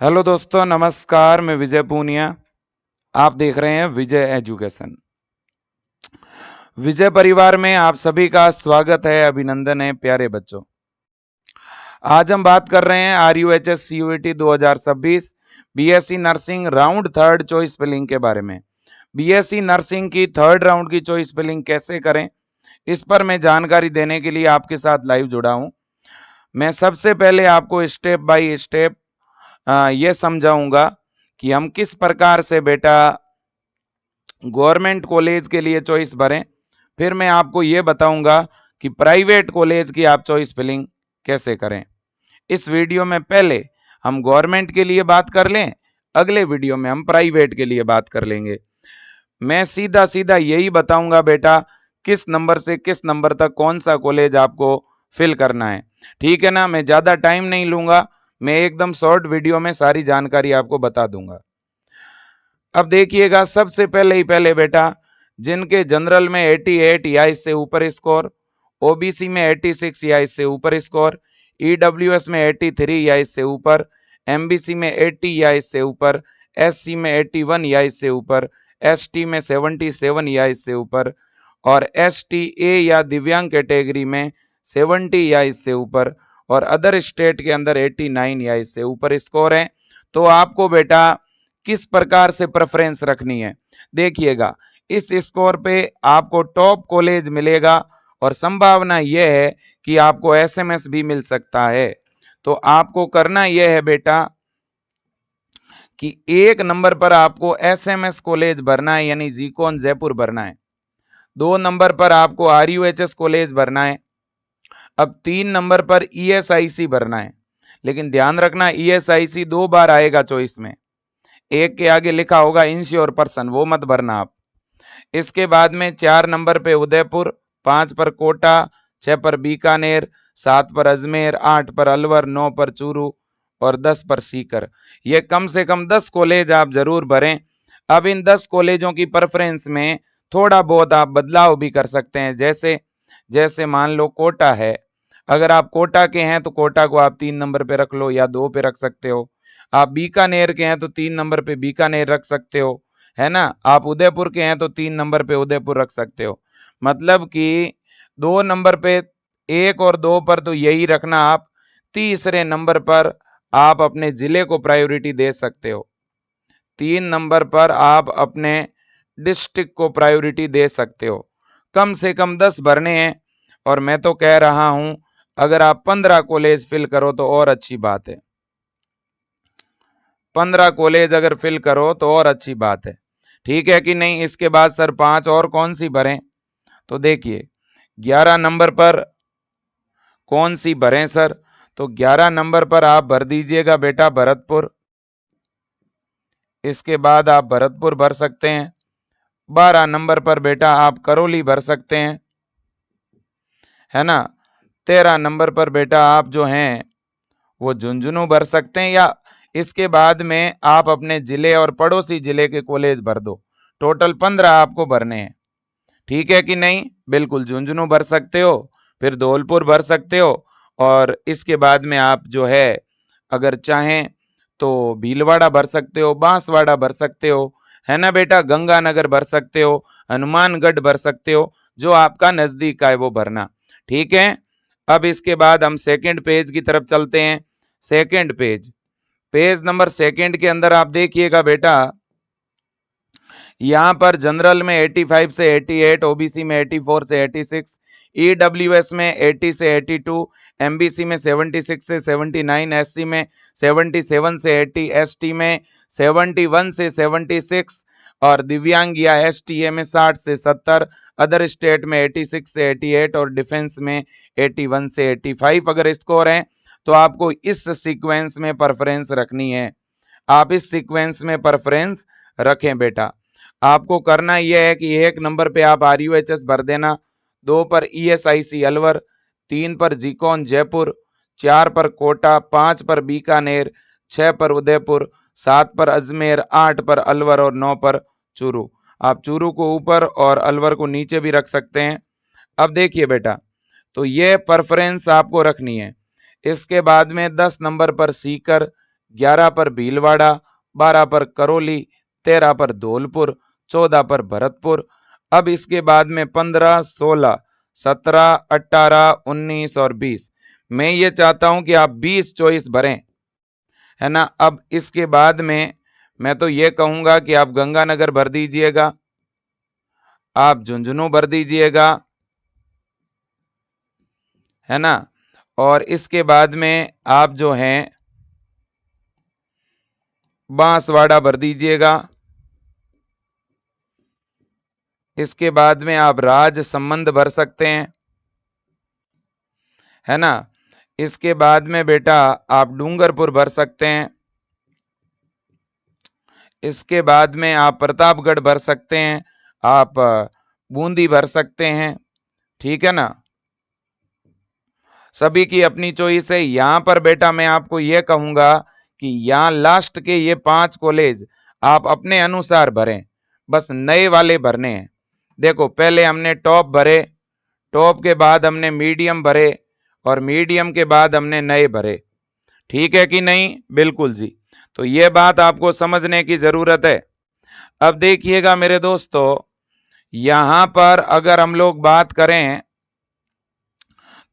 Hello दोस्तों, नमस्कार। मैं विजय पूनिया। आप देख रहे हैं विजय एजुकेशन। विजय परिवार में आप सभी का स्वागत है, अभिनंदन है प्यारे बच्चों। आज हम बात कर रहे हैं RUHS CUET 2026 BSc nursing round third choice filling के बारे में। बीएससी नर्सिंग की थर्ड राउंड की चॉइस फिलिंग कैसे करें, इस पर मैं जानकारी देने के लिए आपके साथ लाइव जुड़ा हूं। मैं सबसे पहले आपको स्टेप बाय स्टेप ये समझाऊंगा कि हम किस प्रकार से बेटा गवर्नमेंट कॉलेज के लिए चॉइस भरें। फिर मैं आपको ये बताऊंगा कि प्राइवेट कॉलेज की आप चॉइस फिलिंग कैसे करें। इस वीडियो में पहले हम गवर्नमेंट के लिए बात कर लें, अगले वीडियो में हम प्राइवेट के लिए बात कर लेंगे। मैं सीधा सीधा यही बताऊंगा बेटा किस नंबर से किस नंबर तक कौन सा कॉलेज आपको फिल करना है। ठीक है ना, मैं ज़्यादा टाइम नहीं लूंगा, मैं एकदम शॉर्ट वीडियो में सारी जानकारी आपको बता दूंगा। अब देखिएगा, सबसे पहले बेटा जिनके जनरल में 88 या इससे ऊपर स्कोर, ओबीसी में 86 या इससे ऊपर स्कोर, ईडब्ल्यूएस में 83 या इससे ऊपर, एमबीसी में 80 या इससे ऊपर, एससी में 81 या इससे ऊपर, एसटी में 77 या इससे ऊपर और एसटी ए या दिव्यांग कैटेगरी में 70 या इससे ऊपर और अदर स्टेट के अंदर 89 या इससे ऊपर स्कोर है, तो आपको बेटा किस प्रकार से प्रेफरेंस रखनी है। देखिएगा, इस स्कोर पे आपको टॉप कॉलेज मिलेगा और संभावना यह है कि आपको एसएमएस भी मिल सकता है। तो आपको करना यह है बेटा कि एक नंबर पर आपको एसएमएस कॉलेज भरना है, यानी जीकॉन जयपुर भरना है। 2 नंबर पर आपको आरयूएचएस कॉलेज भरना है। अब 3 नंबर पर ईएसआईसी भरना है, लेकिन ध्यान रखना ईएसआईसी 2 बार आएगा चॉइस में। एक के आगे लिखा होगा इंश्योर पर्सन, वो मत भरना आप। इसके बाद में 4 नंबर पे उदयपुर, 5 पर कोटा, 6 पर बीकानेर, 7 पर अजमेर, 8 पर अलवर, 9 पर चूरू और 10 पर सीकर। ये कम से कम 10 कॉलेज आप जरूर भरें। अब इन 10 कॉलेजों की प्रेफरेंस में थोड़ा बहुत आप बदलाव भी कर सकते हैं। जैसे जैसे मान लो कोटा है, अगर आप कोटा के हैं तो कोटा को आप 3 नंबर पे रख लो या 2 पे रख सकते हो। आप बीकानेर के हैं तो 3 नंबर पे बीकानेर रख सकते हो, है ना। आप उदयपुर के हैं तो 3 नंबर पे उदयपुर रख सकते हो। मतलब कि 2 नंबर पे 1 और 2 पर तो यही रखना आप। तीसरे नंबर पर आप अपने जिले को प्रायोरिटी दे सकते हो। 3 नंबर पर आप अपने डिस्ट्रिक्ट को प्रायोरिटी दे सकते हो। कम से कम 10 भरने हैं और मैं तो कह रहा हूं अगर आप 15 कॉलेज फिल करो तो और अच्छी बात है। 15 कॉलेज अगर फिल करो तो और अच्छी बात है, ठीक है कि नहीं। इसके बाद सर 5 और कौन सी भरें, तो देखिए 11 नंबर पर कौन सी भरें सर, तो 11 नंबर पर आप भर दीजिएगा बेटा भरतपुर। इसके बाद आप भरतपुर भर सकते हैं। 12 नंबर पर बेटा आप करौली भर सकते हैं, है ना। 13 नंबर पर बेटा आप जो हैं वो झुंझुनू भर सकते हैं, या इसके बाद में आप अपने जिले और पड़ोसी जिले के कॉलेज भर दो। टोटल 15 आपको भरने हैं, ठीक है कि नहीं। बिल्कुल झुंझुनू भर सकते हो, फिर धौलपुर भर सकते हो और इसके बाद में आप जो है अगर चाहें तो भीलवाड़ा भर सकते हो, बांसवाड़ा भर सकते हो, है ना बेटा। गंगानगर भर सकते हो, हनुमानगढ़ भर सकते हो, जो आपका नजदीक का है वो भरना, ठीक है। अब इसके बाद हम सेकंड पेज की तरफ चलते हैं। Second page, page number second के अंदर आप देखिएगा बेटा, यहाँ पर जनरल में 85 से 88, ओबीसी में 84 से 86, ईडब्ल्यूएस में 80 से 82, एमबीसी में 76 से 79, एससी में 77 से 80, एसटी में 71 से 76 और दिव्यांग या एसटीए में 60 से 70, अदर स्टेट में 86 से 88 और डिफेंस में 81 से 85 अगर स्कोर है तो आपको इस सीक्वेंस में प्रेफरेंस रखनी है। आप इस सीक्वेंस में प्रेफरेंस रखें बेटा। आपको करना यह है कि 1 नंबर पे आप आरयूएचएस भर देना, 2 पर ईएसआईसी अलवर, 3 पर जीकॉन जयपुर, 4 पर कोटा, 5 पर बीकानेर, 6 पर उदयपुर, 7 पर अजमेर, 8 पर अलवर और 9 पर चूरू। आप चूरू को ऊपर और अलवर को नीचे भी रख सकते हैं। अब देखिए बेटा, तो ये प्रेफरेंस आपको रखनी है। इसके बाद में 10 नंबर पर सीकर, 11 पर भीलवाड़ा, 12 पर करौली, 13 पर धौलपुर, 14 पर भरतपुर। अब इसके बाद में 15, 16, 17, 18, 19 और 20। मैं ये चाहता हूं कि आप 20 चॉइस भरें, है ना। अब इसके बाद में मैं तो ये कहूंगा कि आप गंगानगर भर दीजिएगा, आप झुंझुनू भर दीजिएगा, है ना। और इसके बाद में आप जो हैं बांसवाड़ा भर दीजिएगा। इसके बाद में आप राजसमंद भर सकते हैं, है ना। इसके बाद में बेटा आप डूंगरपुर भर सकते हैं। इसके बाद में आप प्रतापगढ़ भर सकते हैं, आप बूंदी भर सकते हैं, ठीक है ना। सभी की अपनी चॉइस है। यहाँ पर बेटा मैं आपको ये कहूंगा कि यहाँ लास्ट के ये 5 कॉलेज आप अपने अनुसार भरें, बस नए वाले भरने हैं। देखो पहले हमने टॉप भरे, टॉप के बाद हमने मीडियम भरे, और मीडियम के बाद हमने नए भरे, ठीक है कि नहीं? बिल्कुल जी। तो ये बात आपको समझने की जरूरत है। अब देखिएगा मेरे दोस्तों, यहां पर अगर हम लोग बात करें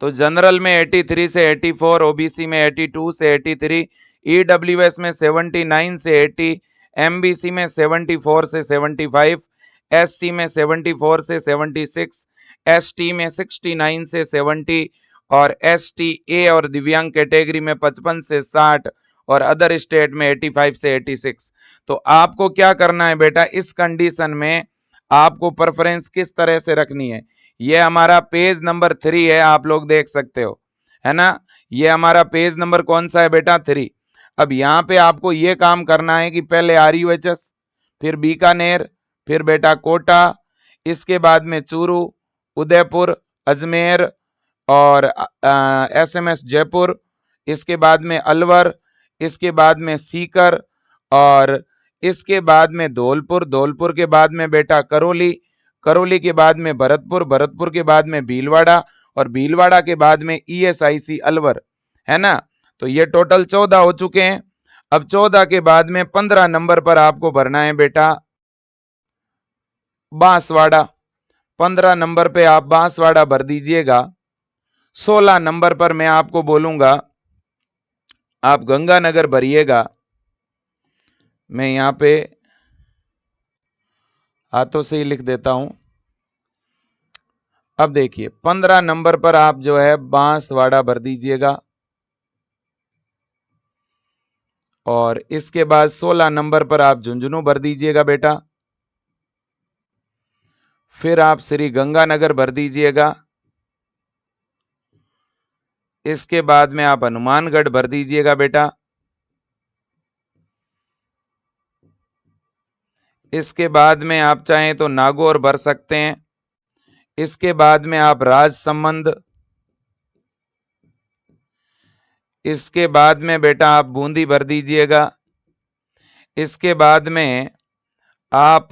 तो जनरल में 83 से 84, ओबीसी में 82 से 83, ईडब्ल्यूएस में 79 से 80, एमबीसी में 74 से 75, एससी में 74 से 76, एसटी में 69 से 70, और एसटी ए और दिव्यांग कैटेगरी में 55 से 60, और अदर स्टेट में 85 से 86। तो आपको क्या करना है बेटा, इस कंडीशन में आपको प्रेफरेंस किस तरह से रखनी है। ये हमारा पेज नंबर 3 है, आप लोग देख सकते हो, है ना। ये हमारा पेज नंबर कौन सा है बेटा? 3। अब यहाँ पे आपको ये काम करना है कि पहले आरयूएचएस, फिर बीकानेर, फिर बेटा कोटा, इसके बाद में चूरू, उदयपुर, अजमेर, और एसएमएस जयपुर, इसके बाद में अलवर, इसके बाद में सीकर, और इसके बाद में धौलपुर, धौलपुर के बाद में बेटा करौली, करौली के बाद में भरतपुर, भरतपुर के बाद में भीलवाड़ा, और भीलवाड़ा के बाद में ईएसआईसी अलवर, है ना। तो ये टोटल 14 हो चुके हैं। अब 14 के बाद में 15 नंबर पर आपको भरना है बेटा बांसवाड़ा। 15 नंबर पे आप बांसवाड़ा भर दीजिएगा। 16 नंबर पर मैं आपको बोलूंगा आप गंगानगर भरिएगा। मैं यहां पे हाथों से ही लिख देता हूं। अब देखिए 15 नंबर पर आप जो है बांसवाड़ा भर दीजिएगा, और इसके बाद 16 नंबर पर आप झुंझुनू भर दीजिएगा बेटा। फिर आप श्री गंगानगर भर दीजिएगा। इसके बाद में आप हनुमानगढ़ भर दीजिएगा बेटा। इसके बाद में आप चाहें तो नागौर भर सकते हैं। इसके बाद में आप राजसमंद, इसके बाद में बेटा आप बूंदी भर दीजिएगा। इसके बाद में आप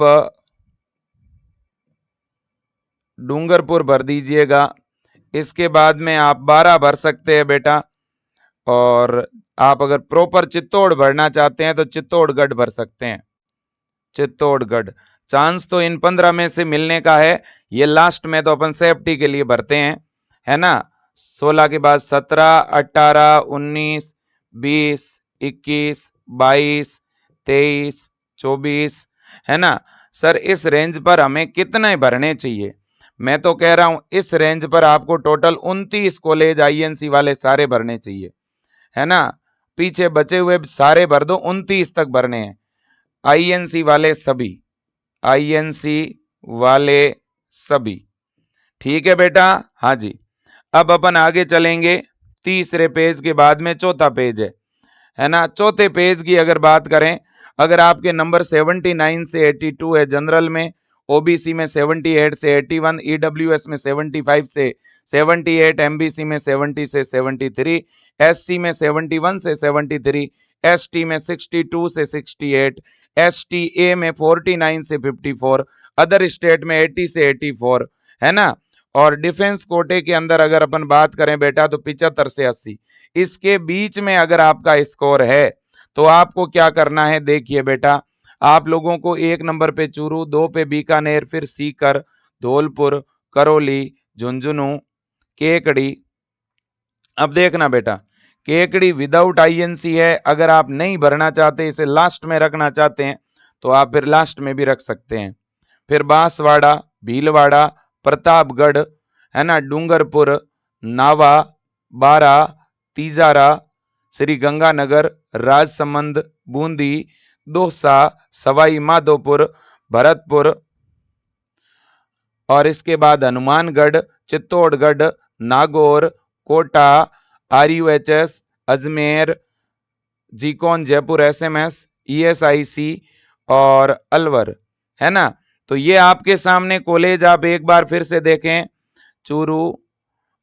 डूंगरपुर भर दीजिएगा। इसके बाद में आप 12 भर सकते हैं बेटा, और आप अगर प्रॉपर चित्तौड़ भरना चाहते हैं तो चित्तौड़गढ़ भर सकते हैं, चित्तौड़गढ़। चांस तो इन 15 में से मिलने का है, ये लास्ट में तो अपन सेफ्टी के लिए भरते हैं, है ना। 16 के बाद 17, 18, 19, 20, 21, 22, 23, 24, है ना। सर इस रेंज पर हमें कितने भरने चाहिए? मैं तो कह रहा हूं इस रेंज पर आपको टोटल 29 कॉलेज आईएनसी वाले सारे भरने चाहिए, है ना। पीछे बचे हुए सारे भर दो, 29 तक भरने हैं आईएनसी वाले सभी, आईएनसी वाले सभी, ठीक है बेटा। हाँ जी। अब अपन आगे चलेंगे, तीसरे पेज के बाद में चौथा पेज है ना। चौथे पेज की अगर बात करें, अगर आपके नंबर 79 से 82 है जनरल में, ओबीसी में 78 से 81, ईडब्ल्यूएस में 75 से 78, एमबीसी में 70 से 73, एससी में 71 से 73, एसटी में 62 से 68, एसटीए में 49 से 54, अदर स्टेट में 80 से 84, है ना। और डिफेंस कोटे के अंदर अगर अपन बात करें बेटा तो 75 से 80, इसके बीच में अगर आपका स्कोर है तो आपको क्या करना है, देखिए बेटा, आप लोगों को 1 नंबर पे चूरू, 2 पे बीकानेर, फिर सीकर, धौलपुर, करौली, झुंझुनू, केकड़ी। अब देखना बेटा, केकड़ी विदाउट आईएनसी है, अगर आप नहीं भरना चाहते, इसे लास्ट में रखना चाहते हैं, तो आप फिर लास्ट में भी रख सकते हैं। फिर बांसवाड़ा, भीलवाड़ा, प्रतापगढ़, है ना, डूंगरपुर, नावा, बारा, तीजारा, श्री गंगानगर, राजसमंद, बूंदी, दौसा, सवाई माधोपुर, भरतपुर, और इसके बाद Hanumangarh, Chittorgarh, Nagaur, Kota, RUHS, Ajmer, जीकॉन Jaipur SMS, ESIC और अलवर, है ना। तो ये आपके सामने कॉलेज आप एक बार फिर से देखें, चूरू,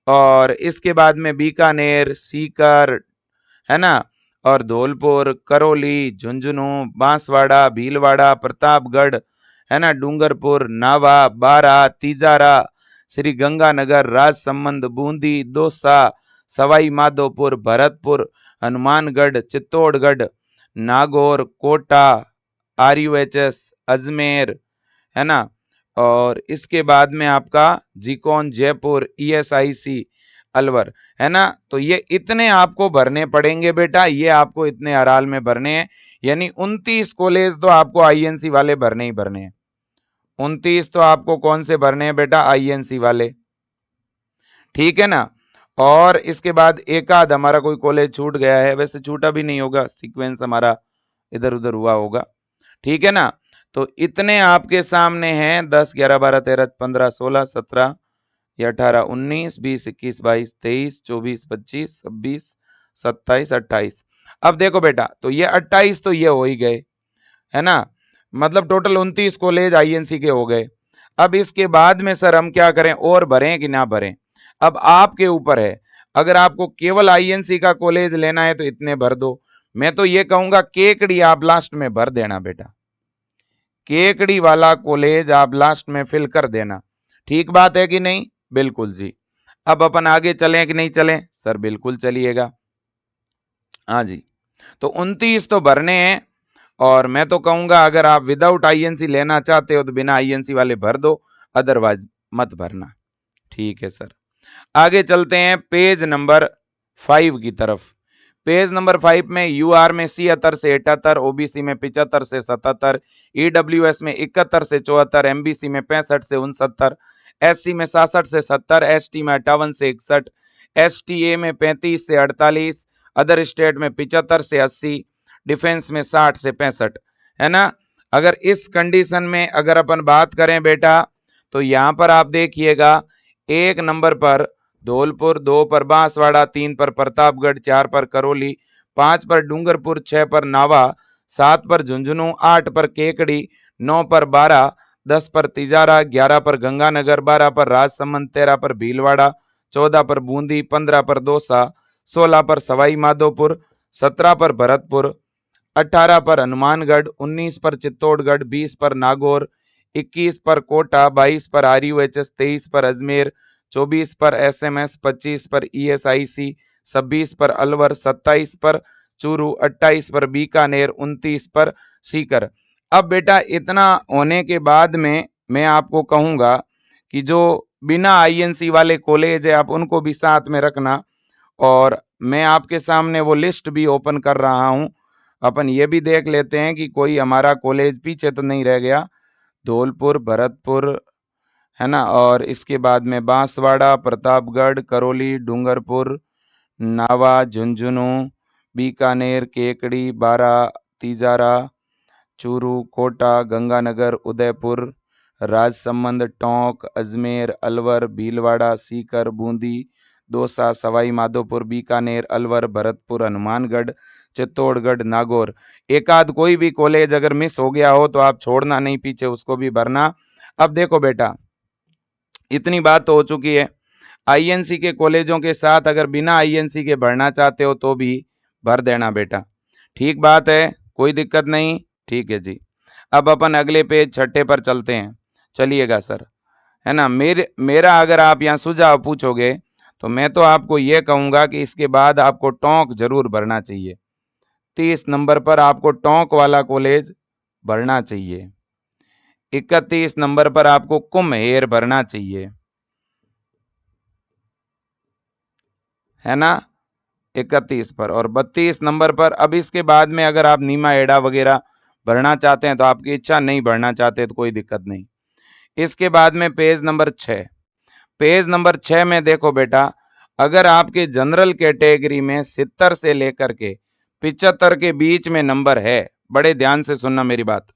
और इसके बाद में बीकानेर, सीकर, है ना, और धौलपुर, करौली, झुंझुनू, बांसवाड़ा, भीलवाड़ा, प्रतापगढ़, है ना, डूंगरपुर, नावा, बारा, तीजारा, श्री गंगानगर, राजसमंद, बूंदी, दौसा, सवाई माधोपुर, भरतपुर, हनुमानगढ़, चित्तौड़गढ़, नागौर, कोटा, RUHS, अजमेर, है ना, और इसके बाद में आपका जीकॉन जयपुर, ESIC अलवर, है ना। तो ये इतने आपको भरने पड़ेंगे बेटा, ये आपको इतने अराल में भरने हैं, यानी 29 कॉलेज तो आपको INC वाले भरने ही भरने हैं। 29 तो आपको कौन से भरने हैं बेटा, INC वाले, ठीक है ना। और इसके बाद एक आध हमारा कोई कॉलेज छूट गया है, वैसे छूटा भी नहीं होगा, सीक्वेंस हमारा इधर उधर हुआ होगा, ठीक है ना। तो इतने आपके सामने हैं 10, 11, 12, 13, 15, 16, 17, 18, 19, 20, 21, 22, 23, 24, 25, 26, 27, 28। अब देखो बेटा, तो ये 28 तो ये हो ही गए, है ना, मतलब टोटल 29 कॉलेज INC के हो गए। अब इसके बाद में सर हम क्या करें, और भरें कि ना भरें, अब आपके ऊपर है। अगर आपको केवल INC का कॉलेज लेना है तो इतने भर दो। मैं तो ये कहूंगा केकड़ी आप लास्ट में भर देना बेटा, केकड़ी वाला कॉलेज आप लास्ट में फिल कर देना, ठीक बात है कि नहीं, बिल्कुल जी। अब अपन आगे चलें कि नहीं चलें, सर बिल्कुल चलिएगा, हाँ जी। तो 29 तो भरने हैं, और मैं तो कहूंगा अगर आप विदाउट INC लेना चाहते हो तो बिना INC वाले भर दो, अदरवाइज मत भरना, ठीक है सर। आगे चलते हैं पेज नंबर 5 की तरफ। पेज नंबर 5 में UR में 76 से 78, OBC में 75 से 77, EWS में 71 से 74, MBC में 65 से 69, SC में 66 से 70, ST में 58 से 61, STA में 35 से 48, अदर स्टेट में 75 से 80, डिफेंस में 60 से 65, है ना। अगर इस कंडीशन में अगर अपन बात करें बेटा, तो यहां पर आप देखिएगा 1 नंबर पर धौलपुर, 2 पर बांसवाड़ा, 3 पर प्रतापगढ़, 4 पर करौली, 5 पर डूंगरपुर, 6 पर नावा, 7 पर झुंझुनू, 8 पर केकड़ी, 9 पर बारा, 10 पर तिजारा, 11 पर गंगानगर, 12 पर राजसमंद, 13 पर भीलवाड़ा, 14 पर बूंदी, 15 पर दौसा, 16 पर सवाई माधोपुर, 17 पर भरतपुर, 18 पर हनुमानगढ़, 19 पर चित्तौड़गढ़, 20 पर नागौर, 21 पर कोटा, 22 पर RUHS, 23 पर अजमेर, 24 पर SMS, 25 पर ESIC, 26 पर अलवर, 27 पर चूरू, 28 पर बीकानेर, 29 पर सीकर। अब बेटा इतना होने के बाद में मैं आपको कहूंगा कि जो बिना INC वाले कॉलेज है आप उनको भी साथ में रखना, और मैं आपके सामने वो लिस्ट भी ओपन कर रहा हूं। अपन ये भी देख लेते हैं कि कोई हमारा कॉलेज पीछे तो नहीं रह गया। धौलपुर, भरतपुर, है ना, और इसके बाद में बांसवाड़ा, प्रतापगढ़, करौली, डूंगरपुर, नावा, झुंझुनू, बीकानेर, केकड़ी, बारा, तीजारा, चूरू, कोटा, गंगानगर, उदयपुर, राजसमंद, टोंक, अजमेर, अलवर, भीलवाड़ा, सीकर, बूंदी, दौसा, सवाई माधोपुर, बीकानेर, अलवर, भरतपुर, हनुमानगढ़, चित्तौड़गढ़, नागौर। एक आध कोई भी कॉलेज अगर मिस हो गया हो तो आप छोड़ना नहीं पीछे, उसको भी भरना। अब देखो बेटा, इतनी बात तो हो चुकी है। INC के कॉलेजों के साथ अगर बिना INC के भरना चाहते हो तो भी भर देना बेटा, ठीक बात है, कोई दिक्कत नहीं, ठीक है जी। अब अपन अगले पेज 6 पर चलते हैं, चलिएगा सर, है ना। मेरा अगर आप यहाँ सुझाव पूछोगे तो मैं तो आपको ये कहूँगा कि इसके बाद आपको टोंक जरूर भरना चाहिए, 30 नंबर पर आपको टोंक वाला कॉलेज भरना चाहिए। 31 नंबर पर आपको कुम्हेर भरना चाहिए, है ना, 31 पर। और 32 नंबर पर अब इसके बाद में अगर आप नीमा एडा वगैरह भरना चाहते हैं तो आपकी इच्छा, नहीं भरना चाहते तो कोई दिक्कत नहीं। इसके बाद में पेज नंबर 6, पेज नंबर 6 में देखो बेटा, अगर आपके जनरल कैटेगरी में 70 से लेकर के 75 के बीच में नंबर है, बड़े ध्यान से सुनना मेरी बात,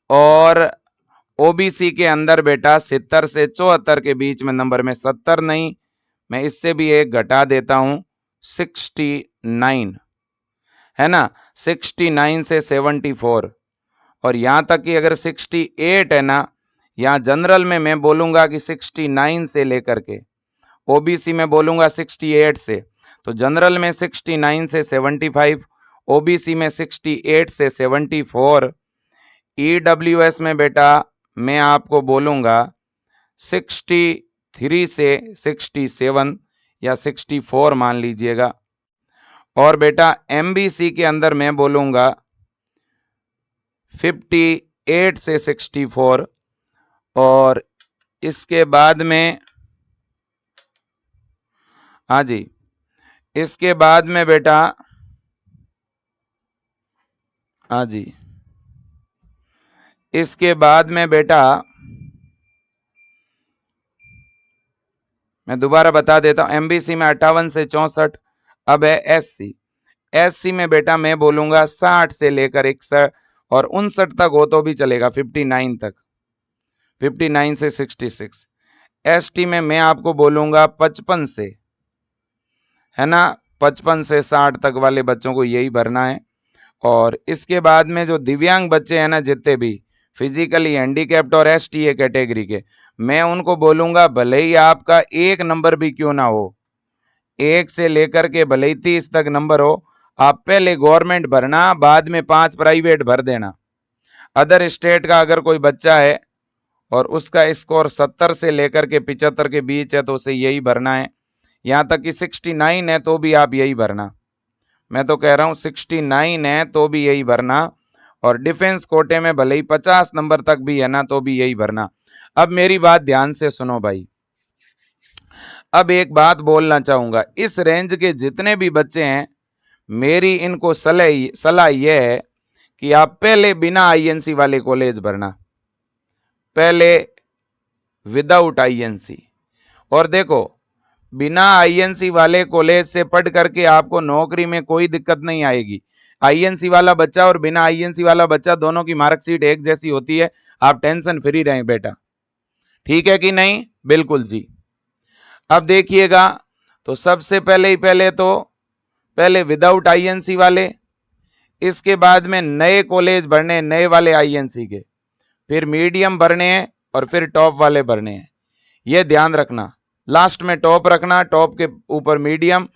और ओबीसी के अंदर बेटा 70 से 74 के बीच में नंबर में 70 नहीं, मैं इससे भी एक घटा देता हूं 69, है ना, 69 से 74, और यहां तक कि अगर 68 है ना, यहाँ जनरल में मैं बोलूंगा कि 69 से लेकर के, ओबीसी में बोलूंगा 68 से, तो जनरल में 69 से 75, ओबीसी में 68 से 74, ईडब्ल्यूएस में बेटा मैं आपको बोलूंगा 63 से 67 या 64 मान लीजिएगा, और बेटा एमबीसी के अंदर मैं बोलूंगा 58 से 64, और इसके बाद में, हाँ जी, इसके बाद में बेटा, हाँ जी, इसके बाद में बेटा मैं दोबारा बता देता हूं, एमबीसी में 58 से 64। अब है एससी, एससी में बेटा मैं बोलूंगा 60 से लेकर 61 और 59 तक हो तो भी चलेगा, 59 तक, 59 से 66। एसटी में मैं आपको बोलूंगा 55 से, है ना, 55 से 60 तक वाले बच्चों को यही भरना है। और इसके बाद में जो दिव्यांग बच्चे हैं ना, जितने भी फिजिकली हैंडीकैप्ड और एसटीए कैटेगरी के, मैं उनको बोलूंगा भले ही आपका एक नंबर भी क्यों ना हो, 1 से लेकर के भले ही 30 तक नंबर हो, आप पहले गवर्नमेंट भरना, बाद में 5 प्राइवेट भर देना। अदर स्टेट का अगर कोई बच्चा है और उसका स्कोर 70 से लेकर के 75 के बीच है तो उसे यही भरना है, यहाँ तक कि 69 है तो भी आप यही भरना, मैं तो कह रहा हूँ 69 है तो भी यही भरना, और डिफेंस कोटे में भले ही 50 नंबर तक भी है ना तो भी यही भरना। अब मेरी बात ध्यान से सुनो भाई, अब एक बात बोलना चाहूंगा, इस रेंज के जितने भी बच्चे हैं, मेरी इनको सलाह यह है कि आप पहले बिना आईएनसी वाले कॉलेज भरना, पहले विदाउट आईएनसी। और देखो, बिना आईएनसी वाले कॉलेज से पढ़ करके आपको नौकरी में कोई दिक्कत नहीं आएगी। आईएनसी वाला बच्चा और बिना आईएनसी वाला बच्चा दोनों की मार्कशीट एक जैसी होती है, आप टेंशन फ्री रहें बेटा, ठीक है कि नहीं? बिल्कुल जी। अब देखिएगा, तो सबसे पहले विदाउट आईएनसी वाले, इसके बाद में नए कॉलेज भरने नए वाले आईएनसी के, फिर मीडियम भरने हैं और फिर टॉप वाले भरने हैं, ये ध्यान रखना। लास्ट में टॉप रखना, टॉप के ऊपर मीडियम,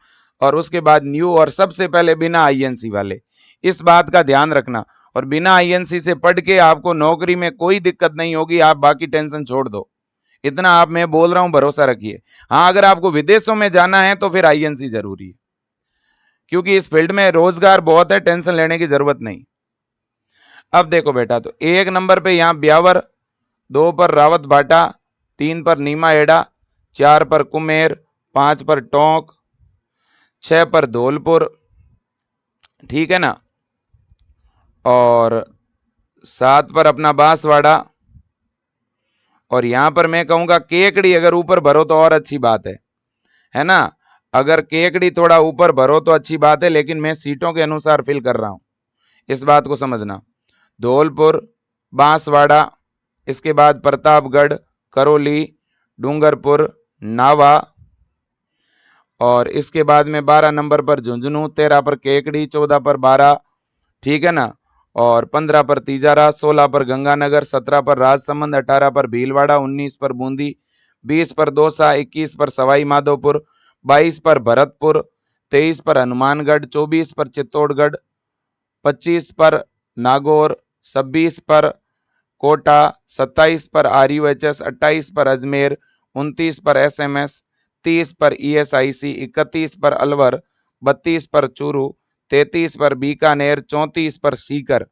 और उसके बाद न्यू, और सबसे पहले बिना आईएनसी वाले, इस बात का ध्यान रखना। और बिना आईएनसी से पढ़ के आपको नौकरी में कोई दिक्कत नहीं होगी, आप बाकी टेंशन छोड़ दो, इतना आप मैं बोल रहा हूं, भरोसा रखिए। हाँ, अगर आपको विदेशों में जाना है तो फिर आईएनसी जरूरी है, क्योंकि इस फील्ड में रोजगार बहुत है, टेंशन लेने की जरूरत नहीं। अब देखो बेटा, तो 1 नंबर पे यहां ब्यावर, 2 पर रावत भाटा, 3 पर नीमा एडा, 4 पर कुमेर, 5 पर टोंक, 6 पर धौलपुर, ठीक है ना, और 7 पर अपना बांसवाड़ा, और यहां पर मैं कहूंगा केकड़ी अगर ऊपर भरो तो और अच्छी बात है ना, अगर केकड़ी थोड़ा ऊपर भरो तो अच्छी बात है, लेकिन मैं सीटों के अनुसार फिल कर रहा हूं, इस बात को समझना। धौलपुर, बांसवाड़ा, इसके बाद प्रतापगढ़, करौली, डूंगरपुर, नावा, और इसके बाद में 12 नंबर पर झुंझुनू, 13 पर केकड़ी, 14 पर बारा, ठीक है ना, और 15 पर तिजारा, 16 पर गंगानगर, 17 पर राजसमंद, 18 पर भीलवाड़ा, 19 पर बूंदी, 20 पर दौसा, 21 पर सवाई माधोपुर, 22 पर भरतपुर, 23 पर हनुमानगढ़, 24 पर चित्तौड़गढ़, 25 पर नागौर, 26 पर कोटा, 27 पर आरयूएचएस, 28 पर अजमेर, 29 पर एसएमएस, 30 पर ईएसआईसी, 31 पर अलवर, 32 पर चूरू, 33 पर बीकानेर, 34 पर सीकर।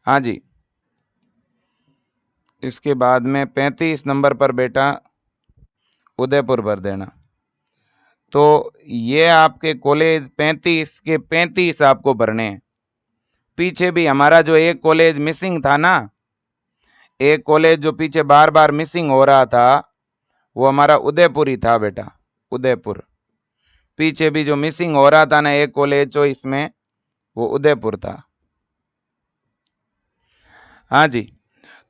हाँ जी, इसके बाद में 35 नंबर पर बेटा उदयपुर भर देना। तो ये आपके कॉलेज 35 के 35 आपको भरने हैं। पीछे भी हमारा जो एक कॉलेज मिसिंग था ना, एक कॉलेज जो पीछे बार बार मिसिंग हो रहा था, वो हमारा उदयपुर ही था बेटा, उदयपुर। पीछे भी जो मिसिंग हो रहा था ना एक कॉलेज, जो इसमें वो उदयपुर था। हाँ जी,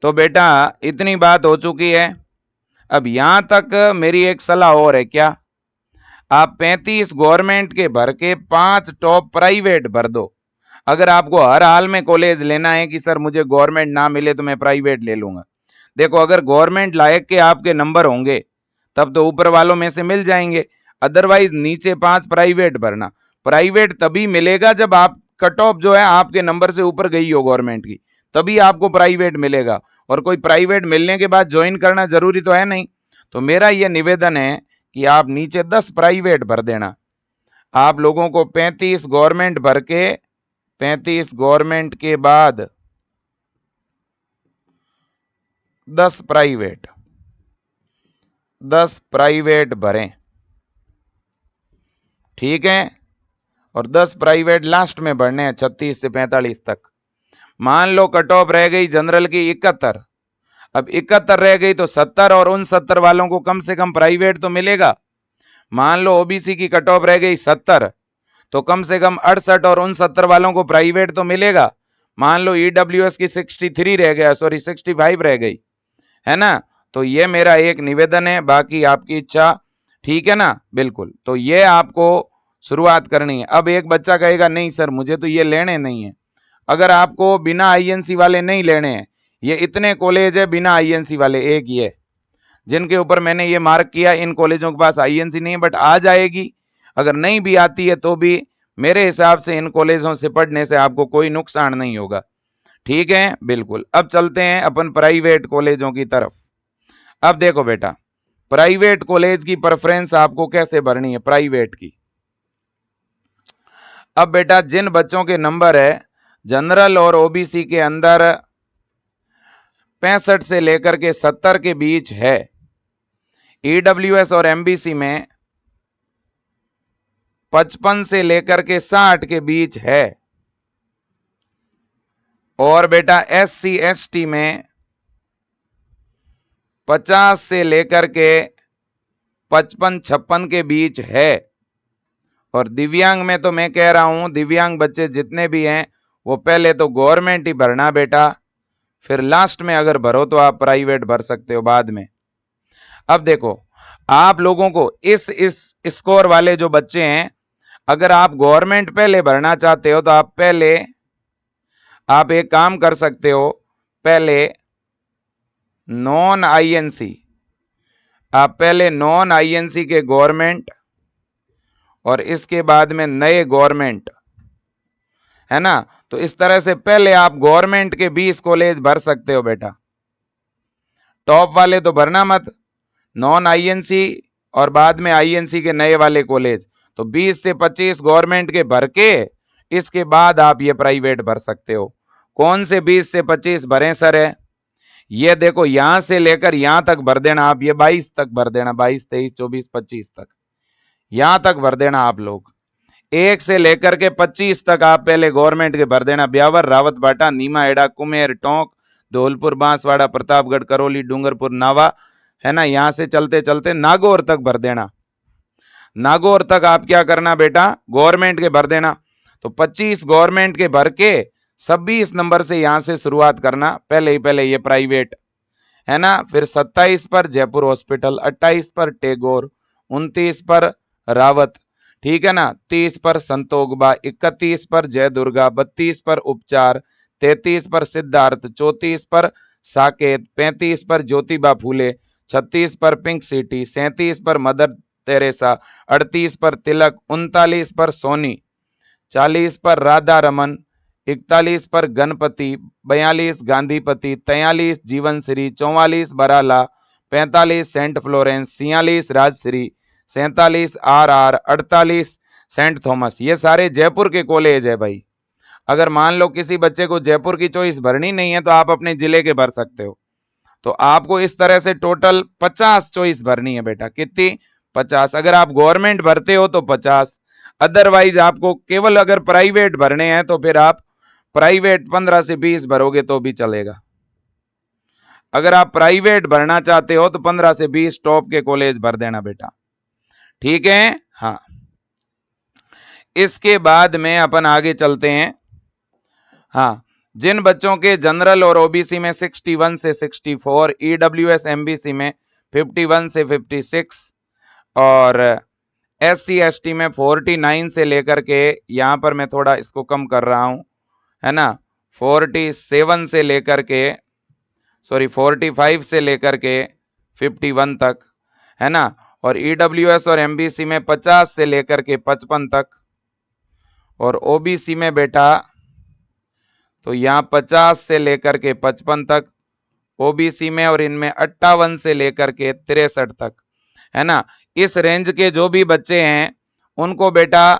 तो बेटा इतनी बात हो चुकी है। अब यहां तक मेरी एक सलाह और है, क्या आप 35 गवर्नमेंट के भर के 5 टॉप प्राइवेट भर दो। अगर आपको हर हाल में कॉलेज लेना है कि सर मुझे गवर्नमेंट ना मिले तो मैं प्राइवेट ले लूंगा, देखो अगर गवर्नमेंट लायक के आपके नंबर होंगे तब तो ऊपर वालों में से मिल जाएंगे, अदरवाइज नीचे 5 प्राइवेट भरना। प्राइवेट तभी मिलेगा जब आप कट ऑफ जो है आपके नंबर से ऊपर गई हो गवर्नमेंट की, तभी आपको प्राइवेट मिलेगा। और कोई प्राइवेट मिलने के बाद ज्वाइन करना जरूरी तो है नहीं। तो मेरा यह निवेदन है कि आप नीचे 10 प्राइवेट भर देना। आप लोगों को 35 गवर्नमेंट भर के 35 गवर्नमेंट के बाद 10 प्राइवेट, 10 प्राइवेट भरें, ठीक है। और 10 प्राइवेट लास्ट में भरने हैं 36 से 45 तक। मान लो कट ऑफ रह गई जनरल की 71, अब 71 रह गई तो 70 और उन 70 वालों को कम से कम प्राइवेट तो मिलेगा। मान लो ओबीसी की कट ऑफ रह गई 70, तो कम से कम 68 और उन 70 वालों को प्राइवेट तो मिलेगा। मान लो ईडब्ल्यूएस की 63 रह गया, सॉरी 65 रह गई, है ना। तो ये मेरा एक निवेदन है, बाकी आपकी इच्छा, ठीक है ना, बिल्कुल। तो ये आपको शुरुआत करनी है। अब एक बच्चा कहेगा नहीं सर मुझे तो ये लेने नहीं है। अगर आपको बिना आईएनसी वाले नहीं लेने हैं, ये इतने कॉलेज है बिना आईएनसी वाले, एक ये जिनके ऊपर मैंने ये मार्क किया, इन कॉलेजों के पास आईएनसी नहीं है, बट आ जाएगी। अगर नहीं भी आती है तो भी मेरे हिसाब से इन कॉलेजों से पढ़ने से आपको कोई नुकसान नहीं होगा, ठीक है, बिल्कुल। अब चलते हैं अपन प्राइवेट कॉलेजों की तरफ। अब देखो बेटा, प्राइवेट कॉलेज की प्रेफरेंस आपको कैसे भरनी है प्राइवेट की। अब बेटा जिन बच्चों के नंबर है जनरल और ओबीसी के अंदर 65 से लेकर के 70 के बीच है, ईडब्ल्यूएस और एमबीसी में 55 से लेकर के 60 के बीच है, और बेटा एससी एसटी में 50 से लेकर के 55-56 के बीच है। और दिव्यांग में तो मैं कह रहा हूं दिव्यांग बच्चे जितने भी हैं वो पहले तो गवर्नमेंट ही भरना बेटा, फिर लास्ट में अगर भरो तो आप प्राइवेट भर सकते हो बाद में। अब देखो आप लोगों को इस स्कोर वाले जो बच्चे हैं, अगर आप गवर्नमेंट पहले भरना चाहते हो तो आप पहले आप एक काम कर सकते हो, पहले नॉन आईएनसी, आप पहले नॉन आईएनसी के गवर्नमेंट और इसके बाद में नए गवर्नमेंट, है ना। तो इस तरह से पहले आप गवर्नमेंट के 20 कॉलेज भर सकते हो बेटा, टॉप वाले तो भरना मत, नॉन आईएनसी और बाद में आईएनसी के नए वाले कॉलेज। तो 20 से 25 गवर्नमेंट के भर के इसके बाद आप ये प्राइवेट भर सकते हो। कौन से 20 से 25 भरें सर है, ये देखो यहां से लेकर यहां तक भर देना आप, ये 22 तक भर देना, 22 23 24 25 तक यहां तक भर देना आप लोग। 1 से लेकर के 25 तक आप पहले गवर्नमेंट के भर देना, ब्यावर, रावत बाटा, नीमा एड़ा, कुमेर, टोंक, धौलपुर, बांसवाड़ा, प्रतापगढ़, करौली, डूंगरपुर, नावा, है ना। यहां से चलते चलते नागौर तक भर देना। नागौर तक आप क्या करना बेटा, गवर्नमेंट के भर देना। तो 25 गवर्नमेंट के भर के 26 नंबर से यहां से शुरुआत करना, पहले ही पहले ये प्राइवेट, है ना। फिर 27 पर जयपुर हॉस्पिटल, 28 पर टैगोर, 29 पर रावत, ठीक है ना, 30 पर संतोगबा, 31 पर जय दुर्गा, 32 पर उपचार, 33 पर सिद्धार्थ, 34 पर साकेत, 35 पर ज्योतिबा फूले, 36 पर पिंक सिटी, 37 पर मदर तेरेसा, 38 पर तिलक, 39 पर सोनी, 40 पर राधा रमन, 41 पर Ganpati, 42 Gandhipati, 43 Jeevan Shri, 44 Barala, 45 Saint Florence, 46 Rajshri, 47 R, 48 Saint Thomas, ये सारे जयपुर के कॉलेज है भाई। अगर मान लो किसी बच्चे को जयपुर की चॉइस भरनी नहीं है तो आप अपने जिले के भर सकते हो। तो आपको इस तरह से टोटल 50 चॉइस भरनी है बेटा। कितनी? 50। अगर आप गवर्नमेंट भरते हो तो 50, अदरवाइज आपको केवल अगर प्राइवेट भरने हैं तो फिर आप प्राइवेट 15 से 20 भरोगे तो भी चलेगा। अगर आप प्राइवेट भरना चाहते हो तो 15 से 20 टॉप के कॉलेज भर देना बेटा, ठीक है। हाँ, इसके बाद में अपन आगे चलते हैं। हाँ, जिन बच्चों के जनरल और ओबीसी में 61 से 64, ईडब्ल्यूएस एमबीसी में 51 से 56 और एससी एसटी में 49 से लेकर के, यहाँ पर मैं थोड़ा इसको कम कर रहा हूँ, है ना, 47 से लेकर के, सॉरी 45 से लेकर के 51 तक, है ना, और ईडब्ल्यूएस और एमबीसी में 50 से लेकर के 55 तक, और ओबीसी में बेटा तो यहाँ 50 से लेकर के 55 तक ओबीसी में, और इनमें 58 से लेकर के 63 तक, है ना। इस रेंज के जो भी बच्चे हैं उनको बेटा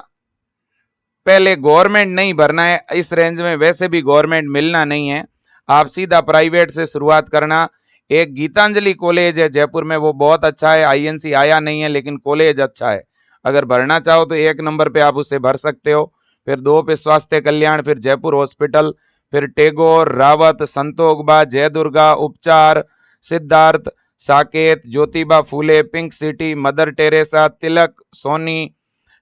पहले गवर्नमेंट नहीं भरना है, इस रेंज में वैसे भी गवर्नमेंट मिलना नहीं है, आप सीधा प्राइवेट से शुरुआत करना। एक गीतांजलि कॉलेज है जयपुर में, वो बहुत अच्छा है, आईएनसी आया नहीं है लेकिन कॉलेज अच्छा है, अगर भरना चाहो तो 1 नंबर पे आप उसे भर सकते हो। फिर 2 पे स्वास्थ्य कल्याण, फिर जयपुर हॉस्पिटल, फिर टैगोर, रावत, संतोखबा, जय दुर्गा, उपचार, Siddharth, Saket, Jyotiba Phule, pink city, mother Teresa, तिलक, सोनी,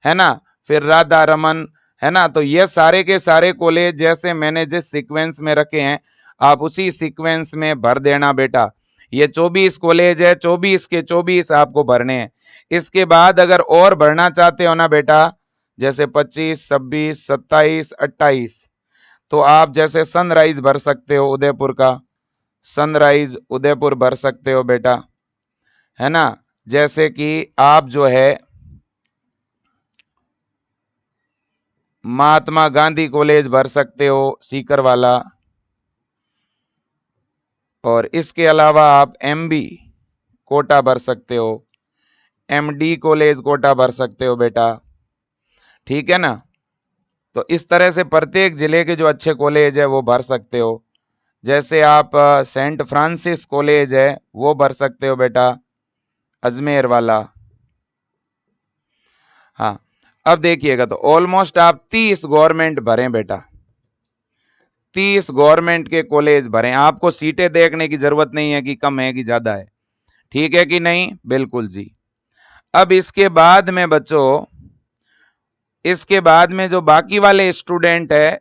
है ना, फिर राधा रमन, है ना। तो ये सारे के सारे कॉलेज जैसे मैंने जिस सीक्वेंस में रखे हैं आप उसी सीक्वेंस में भर देना बेटा। ये 24 कॉलेज है, 24 के 24 आपको भरने हैं। इसके बाद अगर और भरना चाहते हो ना बेटा, जैसे 25, 26, 27, 28, तो आप जैसे सनराइज भर सकते हो, उदयपुर का सनराइज उदयपुर भर सकते हो बेटा, है ना। जैसे कि आप जो है महात्मा गांधी कॉलेज भर सकते हो सीकर वाला, और इसके अलावा आप एमबी कोटा भर सकते हो, एमडी कॉलेज कोटा भर सकते हो बेटा, ठीक है ना। तो इस तरह से प्रत्येक जिले के जो अच्छे कॉलेज है वो भर सकते हो। जैसे आप सेंट फ्रांसिस कॉलेज है वो भर सकते हो बेटा, अजमेर वाला। हाँ, अब देखिएगा तो ऑलमोस्ट आप 30 गवर्नमेंट भरें बेटा, 30 गवर्नमेंट के कॉलेज भरें। आपको सीटें देखने की जरूरत नहीं है कि कम है कि ज्यादा है, ठीक है कि नहीं, बिल्कुल जी। अब इसके बाद में बच्चों, इसके बाद में जो बाकी वाले स्टूडेंट है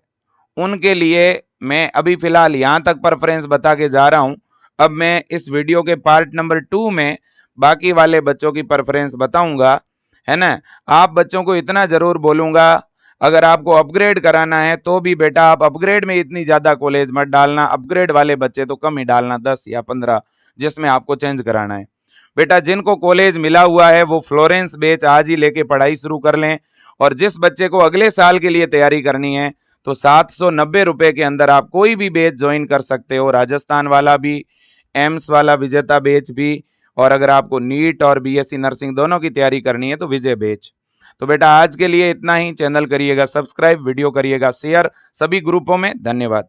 उनके लिए मैं अभी फिलहाल यहां तक प्रेफरेंस बता के जा रहा हूं। अब मैं इस वीडियो के पार्ट नंबर 2 में बाकी वाले बच्चों की प्रेफरेंस बताऊंगा, है ना। आप बच्चों को इतना जरूर बोलूंगा, अगर आपको अपग्रेड कराना है तो भी बेटा आप अपग्रेड में इतनी ज्यादा कॉलेज मत डालना, अपग्रेड वाले बच्चे तो कम ही डालना, 10 या 15 जिसमें आपको चेंज कराना है। बेटा जिनको कॉलेज मिला हुआ है वो फ्लोरेंस बैच आज ही लेके पढ़ाई शुरू कर लें, और जिस बच्चे को अगले साल के लिए तैयारी करनी है तो 790 रुपए के अंदर आप कोई भी बैच ज्वाइन कर सकते हो, राजस्थान वाला भी, एम्स वाला विजेता बैच भी, और अगर आपको नीट और बीएससी नर्सिंग दोनों की तैयारी करनी है तो विजय बैच। तो बेटा आज के लिए इतना ही, चैनल करिएगा सब्सक्राइब, वीडियो करिएगा शेयर सभी ग्रुपों में। धन्यवाद।